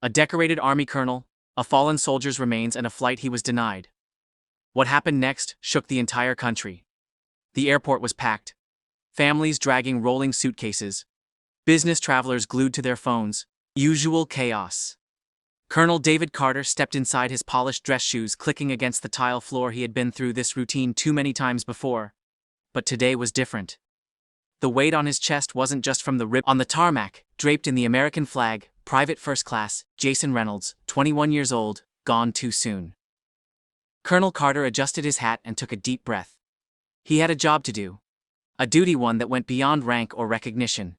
A decorated army colonel, a fallen soldier's remains, and a flight he was denied. What happened next shook the entire country. The airport was packed. Families dragging rolling suitcases. Business travelers glued to their phones. Usual chaos. Colonel David Carter stepped inside his polished dress shoes, clicking against the tile floor. He had been through this routine too many times before. But today was different. The weight on his chest wasn't just from the rib. On the tarmac, draped in the American flag, Private First Class, Jason Reynolds, 21 years old, gone too soon. Colonel Carter adjusted his hat and took a deep breath. He had a job to do. A duty one that went beyond rank or recognition.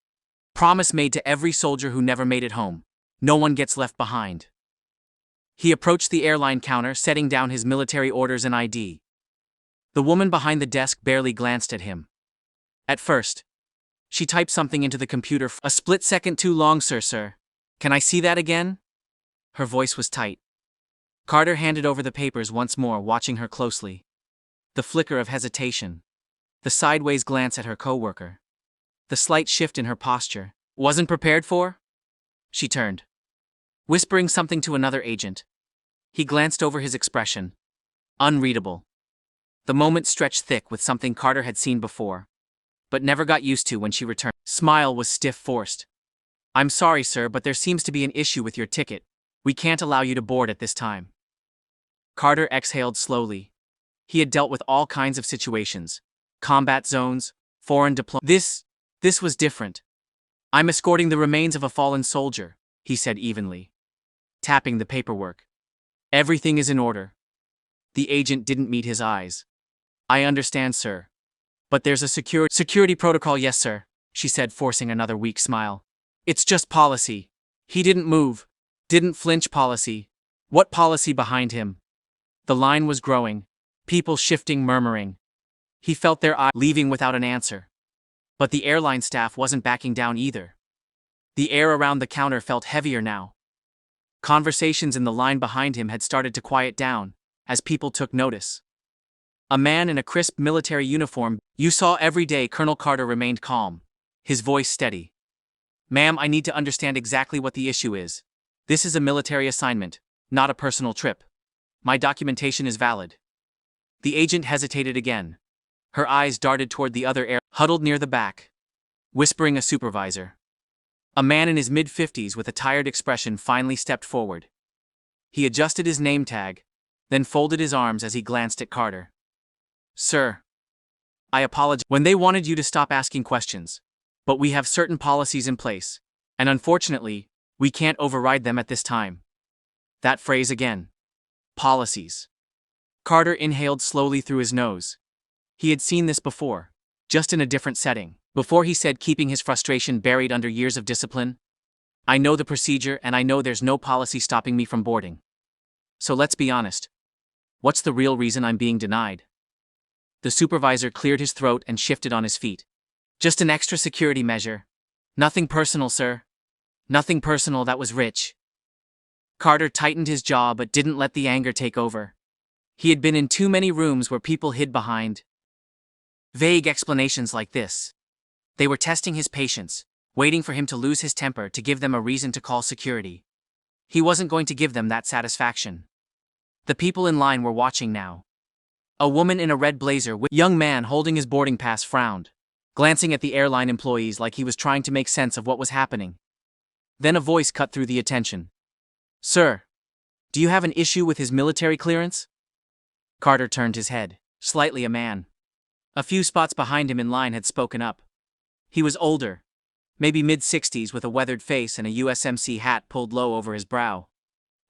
Promise made to every soldier who never made it home. No one gets left behind. He approached the airline counter, setting down his military orders and ID. The woman behind the desk barely glanced at him. At first, she typed something into the computer. A split second too long, sir. Can I see that again? Her voice was tight. Carter handed over the papers once more, watching her closely. The flicker of hesitation. The sideways glance at her coworker. The slight shift in her posture. Wasn't prepared for? She turned, whispering something to another agent. He glanced over his expression. Unreadable. The moment stretched thick with something Carter had seen before, but never got used to when she returned. Smile was stiff, forced. I'm sorry, sir, but there seems to be an issue with your ticket. We can't allow you to board at this time. Carter exhaled slowly. He had dealt with all kinds of situations. Combat zones, foreign deployments. This was different. I'm escorting the remains of a fallen soldier, he said evenly, tapping the paperwork. Everything is in order. The agent didn't meet his eyes. I understand, sir. But there's a security protocol. Yes, sir, she said, forcing another weak smile. It's just policy. He didn't move. Didn't flinch policy. What policy behind him? The line was growing. People shifting, murmuring. He felt their eyes leaving without an answer. But the airline staff wasn't backing down either. The air around the counter felt heavier now. Conversations in the line behind him had started to quiet down, as people took notice. A man in a crisp military uniform you saw every day. Colonel Carter remained calm, his voice steady. Ma'am, I need to understand exactly what the issue is. This is a military assignment, not a personal trip. My documentation is valid. The agent hesitated again. Her eyes darted toward the other air huddled near the back, whispering a supervisor. A man in his mid-50s with a tired expression finally stepped forward. He adjusted his name tag, then folded his arms as he glanced at Carter. Sir, I apologize when they wanted you to stop asking questions, but we have certain policies in place, and unfortunately, we can't override them at this time. That phrase again. Policies. Carter inhaled slowly through his nose. He had seen this before, just in a different setting. Before he said, keeping his frustration buried under years of discipline, I know the procedure and I know there's no policy stopping me from boarding. So let's be honest. What's the real reason I'm being denied? The supervisor cleared his throat and shifted on his feet. Just an extra security measure. Nothing personal, sir. Nothing personal, that was rich. Carter tightened his jaw but didn't let the anger take over. He had been in too many rooms where people hid behind vague explanations like this. They were testing his patience, waiting for him to lose his temper to give them a reason to call security. He wasn't going to give them that satisfaction. The people in line were watching now. A woman in a red blazer with a young man holding his boarding pass frowned, glancing at the airline employees like he was trying to make sense of what was happening. Then a voice cut through the attention. Sir, do you have an issue with his military clearance? Carter turned his head. Slightly. A man a few spots behind him in line had spoken up. He was older, maybe mid-60s, with a weathered face and a USMC hat pulled low over his brow.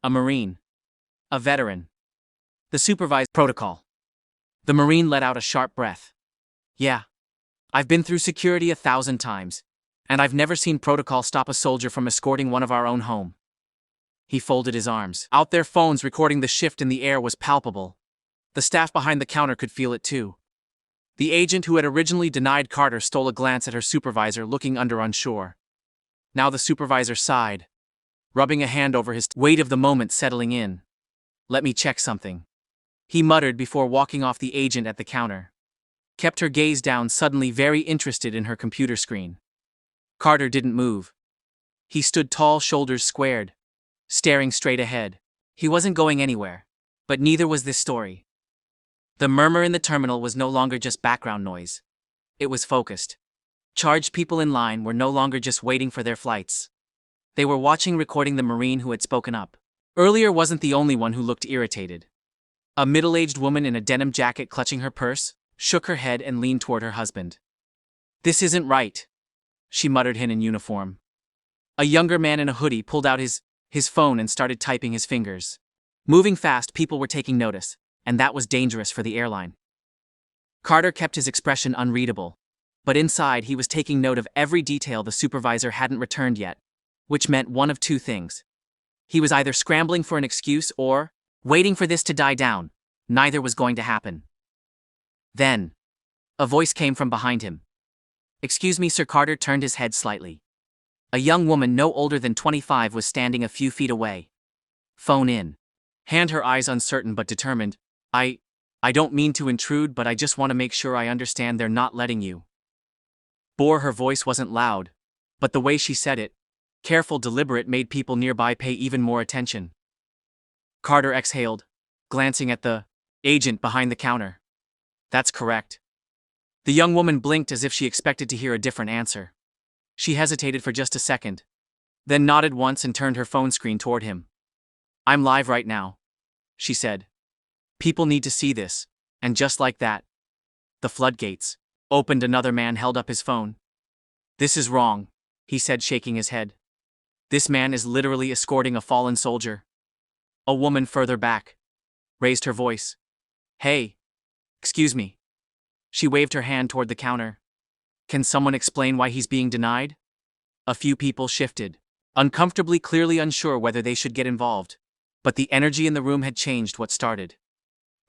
A Marine. A veteran. The supervisor. Protocol. The Marine let out a sharp breath. Yeah. I've been through security 1,000 times, and I've never seen protocol stop a soldier from escorting one of our own home. He folded his arms out. Their phones recording the shift in the air was palpable. The staff behind the counter could feel it too. The agent who had originally denied Carter stole a glance at her supervisor, looking unsure. Now the supervisor sighed, rubbing a hand over his weight of the moment settling in. Let me check something, he muttered before walking off. The agent at the counter kept her gaze down, suddenly very interested in her computer screen. Carter didn't move. He stood tall, shoulders squared, staring straight ahead. He wasn't going anywhere. But neither was this story. The murmur in the terminal was no longer just background noise. It was focused. Charged people in line were no longer just waiting for their flights. They were watching, recording the Marine who had spoken up. Earlier wasn't the only one who looked irritated. A middle-aged woman in a denim jacket clutching her purse, shook her head and leaned toward her husband. "This isn't right," she muttered in uniform. A younger man in a hoodie pulled out his phone and started typing his fingers. Moving fast, people were taking notice, and that was dangerous for the airline. Carter kept his expression unreadable, but inside he was taking note of every detail. The supervisor hadn't returned yet, which meant one of two things. He was either scrambling for an excuse or waiting for this to die down. Neither was going to happen. Then, a voice came from behind him. "Excuse me, Sir." Carter turned his head slightly. A young woman no older than 25 was standing a few feet away. "Phone in." Hand, her eyes uncertain but determined. I don't mean to intrude, but I just want to make sure I understand they're not letting you." Her voice wasn't loud, but the way she said it, careful, deliberate, made people nearby pay even more attention. Carter exhaled, glancing at the agent behind the counter. "That's correct." The young woman blinked as if she expected to hear a different answer. She hesitated for just a second, then nodded once and turned her phone screen toward him. "I'm live right now," she said. "People need to see this." And just like that, the floodgates opened. Another man held up his phone. "This is wrong," he said, shaking his head. "This man is literally escorting a fallen soldier." A woman further back raised her voice. "Hey, excuse me." She waved her hand toward the counter. "Can someone explain why he's being denied?" A few people shifted, uncomfortably, clearly unsure whether they should get involved. But the energy in the room had changed what started.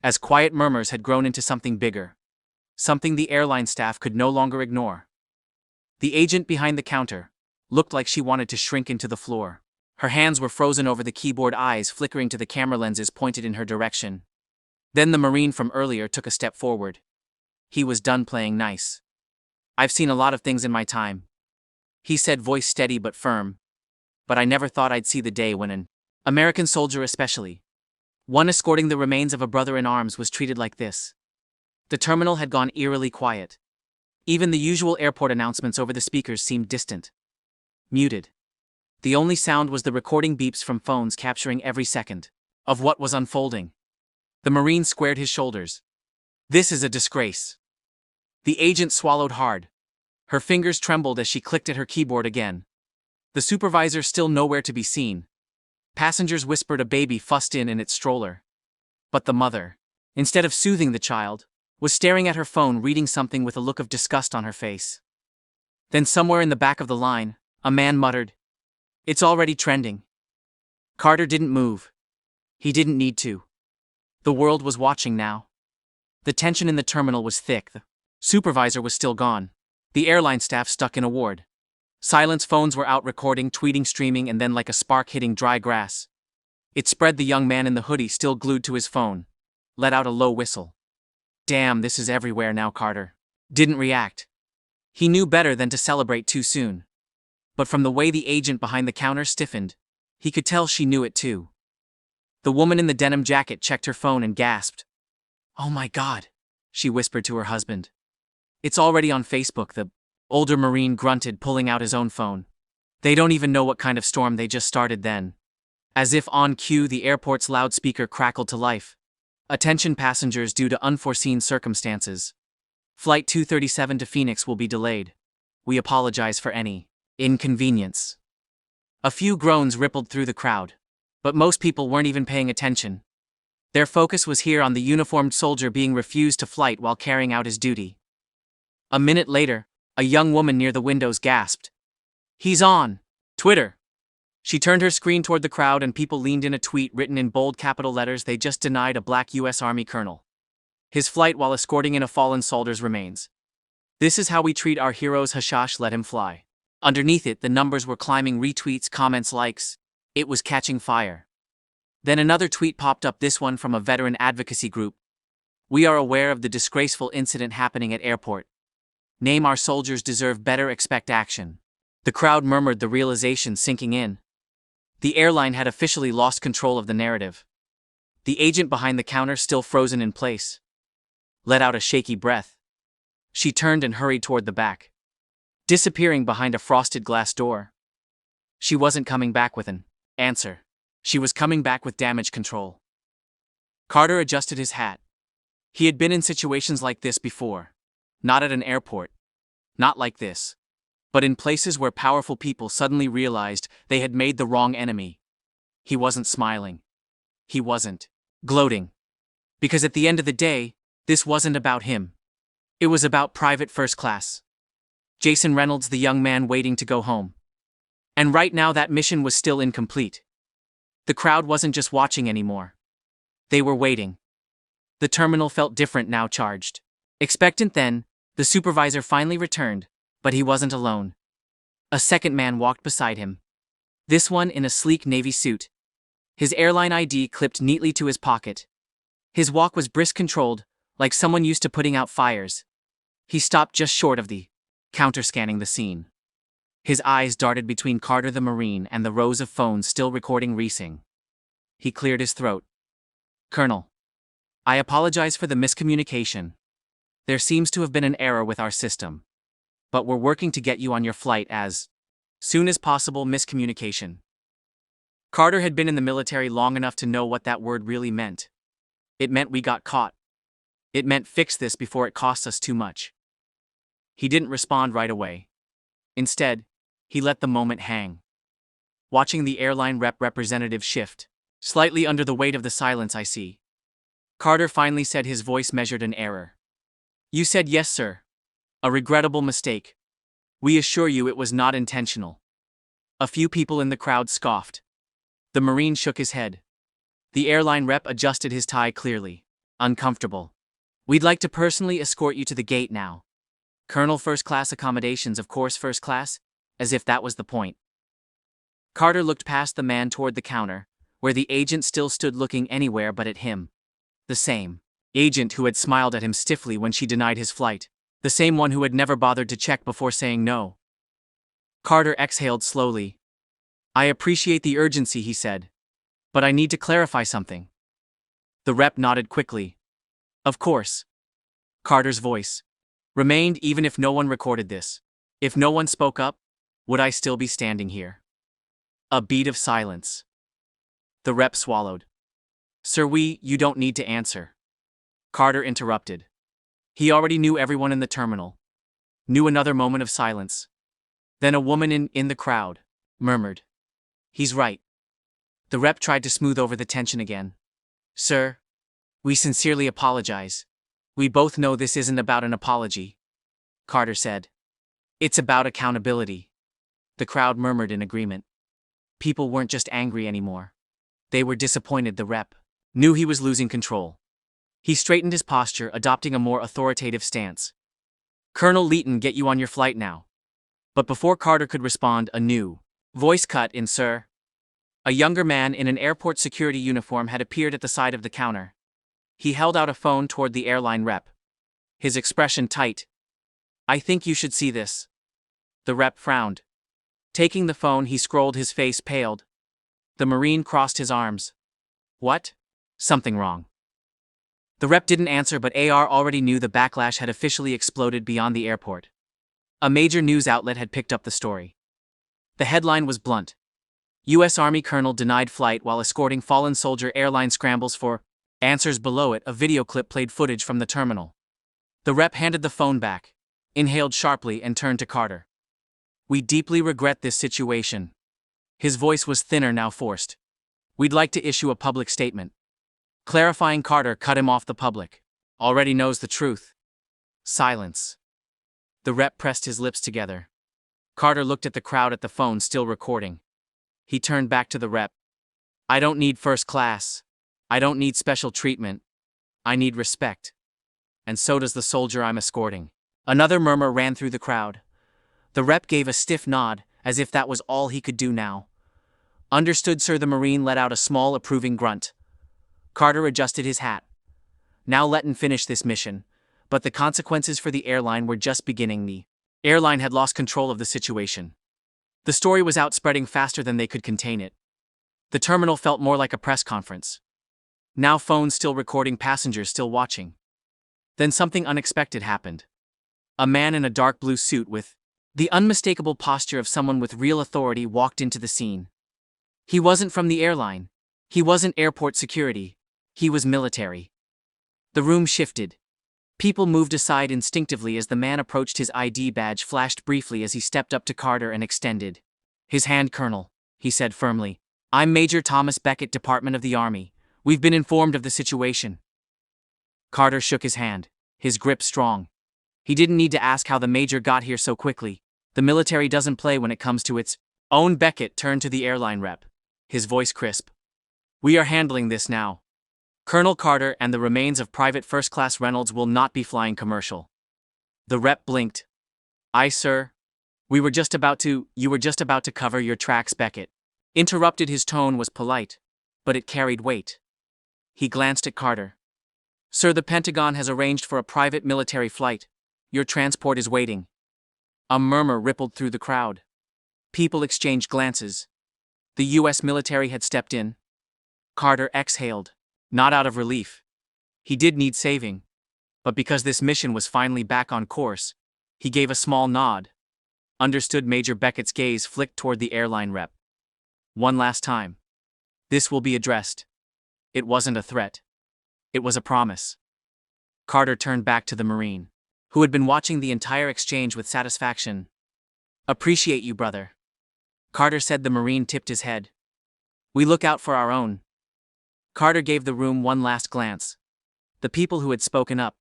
As quiet murmurs had grown into something bigger. Something the airline staff could no longer ignore. The agent behind the counter looked like she wanted to shrink into the floor. Her hands were frozen over the keyboard, eyes flickering to the camera lenses pointed in her direction. Then the Marine from earlier took a step forward. He was done playing nice. "I've seen a lot of things in my time," he said, voice steady but firm. "But I never thought I'd see the day when an American soldier, especially one escorting the remains of a brother in arms, was treated like this." The terminal had gone eerily quiet. Even the usual airport announcements over the speakers seemed distant, muted. The only sound was the recording beeps from phones capturing every second of what was unfolding. The Marine squared his shoulders. "This is a disgrace." The agent swallowed hard. Her fingers trembled as she clicked at her keyboard again. The supervisor still nowhere to be seen. Passengers whispered, a baby fussed in its stroller. But the mother, instead of soothing the child, was staring at her phone, reading something with a look of disgust on her face. Then somewhere in the back of the line, a man muttered, "It's already trending." Carter didn't move. He didn't need to. The world was watching now. The tension in the terminal was thick. The supervisor was still gone. The airline staff stuck in a ward. Silence. Phones were out, recording, tweeting, streaming, and then, like a spark hitting dry grass, it spread. The young man in the hoodie, still glued to his phone, let out a low whistle. "Damn, this is everywhere now." Carter didn't react. He knew better than to celebrate too soon. But from the way the agent behind the counter stiffened, he could tell she knew it too. The woman in the denim jacket checked her phone and gasped. "Oh my God," she whispered to her husband. "It's already on Facebook." The older Marine grunted, pulling out his own phone. "They don't even know what kind of storm they just started." Then, as if on cue, the airport's loudspeaker crackled to life. "Attention passengers, due to unforeseen circumstances, Flight 237 to Phoenix will be delayed. We apologize for any inconvenience." A few groans rippled through the crowd, but most people weren't even paying attention. Their focus was here on the uniformed soldier being refused to flight while carrying out his duty. A minute later, a young woman near the windows gasped, "He's on Twitter." She turned her screen toward the crowd and people leaned in. A tweet written in bold capital letters: "They just denied a black U.S. Army colonel his flight while escorting in a fallen soldier's remains. This is how we treat our heroes. Hashash, let him fly." Underneath it, the numbers were climbing: retweets, comments, likes. It was catching fire. Then another tweet popped up, this one from a veteran advocacy group. "We are aware of the disgraceful incident happening at airport. Name our soldiers deserve better, expect action." The crowd murmured, the realization sinking in. The airline had officially lost control of the narrative. The agent behind the counter, still frozen in place, let out a shaky breath. She turned and hurried toward the back, disappearing behind a frosted glass door. She wasn't coming back with an answer. She was coming back with damage control. Carter adjusted his hat. He had been in situations like this before. Not at an airport. Not like this. But in places where powerful people suddenly realized they had made the wrong enemy. He wasn't smiling. He wasn't gloating. Because at the end of the day, this wasn't about him. It was about private first class. Jason Reynolds, the young man waiting to go home. And right now that mission was still incomplete. The crowd wasn't just watching anymore. They were waiting. The terminal felt different now, charged. Expectant then, the supervisor finally returned, but he wasn't alone. A second man walked beside him. This one in a sleek navy suit. His airline ID clipped neatly to his pocket. His walk was brisk, controlled, like someone used to putting out fires. He stopped just short of the counter, scanning the scene. His eyes darted between Carter the Marine and the rows of phones still recording Reesing. He cleared his throat. "Colonel, I apologize for the miscommunication. There seems to have been an error with our system. But we're working to get you on your flight as soon as possible." Miscommunication. Carter had been in the military long enough to know what that word really meant. It meant we got caught. It meant fix this before it costs us too much. He didn't respond right away. Instead, he let the moment hang. Watching the airline representative shift, slightly under the weight of the silence, "I see." Carter finally said, his voice measured an error. "You said yes, sir. A regrettable mistake. We assure you it was not intentional." A few people in the crowd scoffed. The Marine shook his head. The airline rep adjusted his tie clearly. "Uncomfortable. We'd like to personally escort you to the gate now. Colonel, first class accommodations, of course, first class," as if that was the point. Carter looked past the man toward the counter, where the agent still stood, looking anywhere but at him. The same agent who had smiled at him stiffly when she denied his flight. The same one who had never bothered to check before saying no. Carter exhaled slowly. "I appreciate the urgency," he said. "But I need to clarify something." The rep nodded quickly. "Of course." Carter's voice remained even if no one recorded this. "If no one spoke up, would I still be standing here?" A beat of silence. The rep swallowed. "Sir, you don't need to answer." Carter interrupted. He already knew everyone in the terminal. Knew. Another moment of silence. Then a woman in the crowd murmured, "He's right." The rep tried to smooth over the tension again. "Sir, we sincerely apologize. We both know this isn't about an apology," Carter said. "It's about accountability." The crowd murmured in agreement. People weren't just angry anymore. They were disappointed. The rep knew he was losing control. He straightened his posture, adopting a more authoritative stance. "Colonel Leighton, get you on your flight now." But before Carter could respond, a new voice cut in. "Sir." A younger man in an airport security uniform had appeared at the side of the counter. He held out a phone toward the airline rep. His expression tight. "I think you should see this." The rep frowned. Taking the phone, he scrolled. His face paled. The Marine crossed his arms. "What?" "Something wrong." The rep didn't answer, but AR already knew the backlash had officially exploded beyond the airport. A major news outlet had picked up the story. The headline was blunt. U.S. Army colonel denied flight while escorting fallen soldier. Airline scrambles for answers. Below it, a video clip played footage from the terminal. The rep handed the phone back, inhaled sharply, and turned to Carter. "We deeply regret this situation." His voice was thinner, now forced. "We'd like to issue a public statement." Clarifying. Carter cut him off. "The public already knows the truth." Silence. The rep pressed his lips together. Carter looked at the crowd at the phone still recording. He turned back to the rep. "I don't need first class. I don't need special treatment. I need respect. And so does the soldier I'm escorting." Another murmur ran through the crowd. The rep gave a stiff nod, as if that was all he could do now. "Understood, sir." The Marine let out a small approving grunt. Carter adjusted his hat. Now let him finish this mission. But the consequences for the airline were just beginning. The airline had lost control of the situation. The story was out, spreading faster than they could contain it. The terminal felt more like a press conference. Now phones still recording, passengers still watching. Then something unexpected happened. A man in a dark blue suit with the unmistakable posture of someone with real authority walked into the scene. He wasn't from the airline. He wasn't airport security. He was military. The room shifted. People moved aside instinctively as the man approached. His ID badge flashed briefly as he stepped up to Carter and extended his hand. "Colonel," he said firmly, "I'm Major Thomas Beckett, Department of the Army. We've been informed of the situation." Carter shook his hand, his grip strong. He didn't need to ask how the major got here so quickly. The military doesn't play when it comes to its own. Beckett turned to the airline rep, his voice crisp. "We are handling this now. Colonel Carter and the remains of Private First Class Reynolds will not be flying commercial." The rep blinked. "Aye, sir. You were just about to cover your tracks." Beckett interrupted. His tone was polite, but it carried weight. He glanced at Carter. "Sir, the Pentagon has arranged for a private military flight. Your transport is waiting." A murmur rippled through the crowd. People exchanged glances. The U.S. military had stepped in. Carter exhaled, not out of relief. He did need saving. But because this mission was finally back on course, he gave a small nod. "Understood." Major Beckett's gaze flicked toward the airline rep. "One last time. This will be addressed." It wasn't a threat. It was a promise. Carter turned back to the Marine, who had been watching the entire exchange with satisfaction. "Appreciate you, brother," Carter said. The Marine tipped his head. "We look out for our own." Carter gave the room one last glance. The people who had spoken up,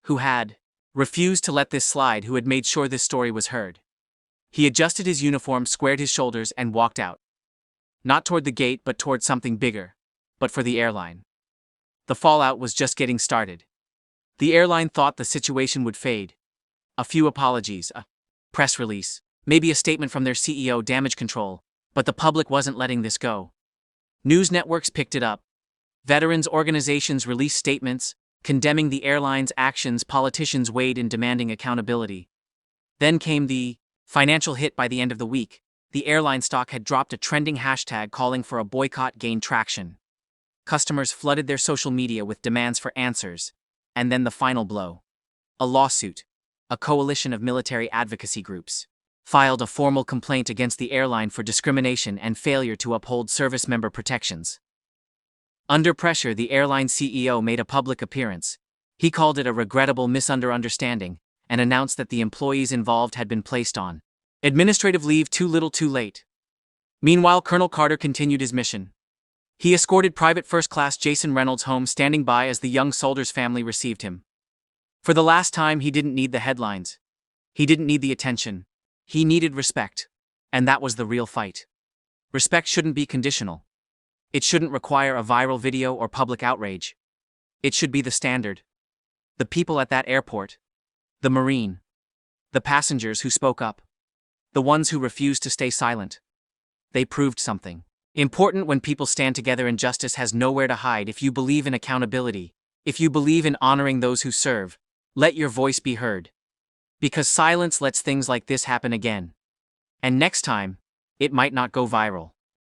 who had refused to let this slide, who had made sure this story was heard. He adjusted his uniform, squared his shoulders, and walked out. Not toward the gate, but toward something bigger, but for the airline. The fallout was just getting started. The airline thought the situation would fade. A few apologies, a press release, maybe a statement from their CEO, damage control, but the public wasn't letting this go. News networks picked it up. Veterans organizations released statements condemning the airline's actions. Politicians weighed in, demanding accountability. Then came the financial hit. By the end of the week, the airline stock had dropped. A trending hashtag calling for a boycott gained traction. Customers flooded their social media with demands for answers. And then the final blow. A lawsuit. A coalition of military advocacy groups filed a formal complaint against the airline for discrimination and failure to uphold service member protections. Under pressure, the airline CEO made a public appearance. He called it a regrettable misunderstanding and announced that the employees involved had been placed on administrative leave too little too late. Meanwhile, Colonel Carter continued his mission. He escorted Private First Class Jason Reynolds home, standing by as the young soldier's family received him. For the last time, he didn't need the headlines. He didn't need the attention. He needed respect. And that was the real fight. Respect shouldn't be conditional. It shouldn't require a viral video or public outrage. It should be the standard. The people at that airport, the Marine, the passengers who spoke up, the ones who refused to stay silent, they proved something important. When people stand together, injustice has nowhere to hide. If you believe in accountability, if you believe in honoring those who serve, let your voice be heard. Because silence lets things like this happen again. And next time, it might not go viral.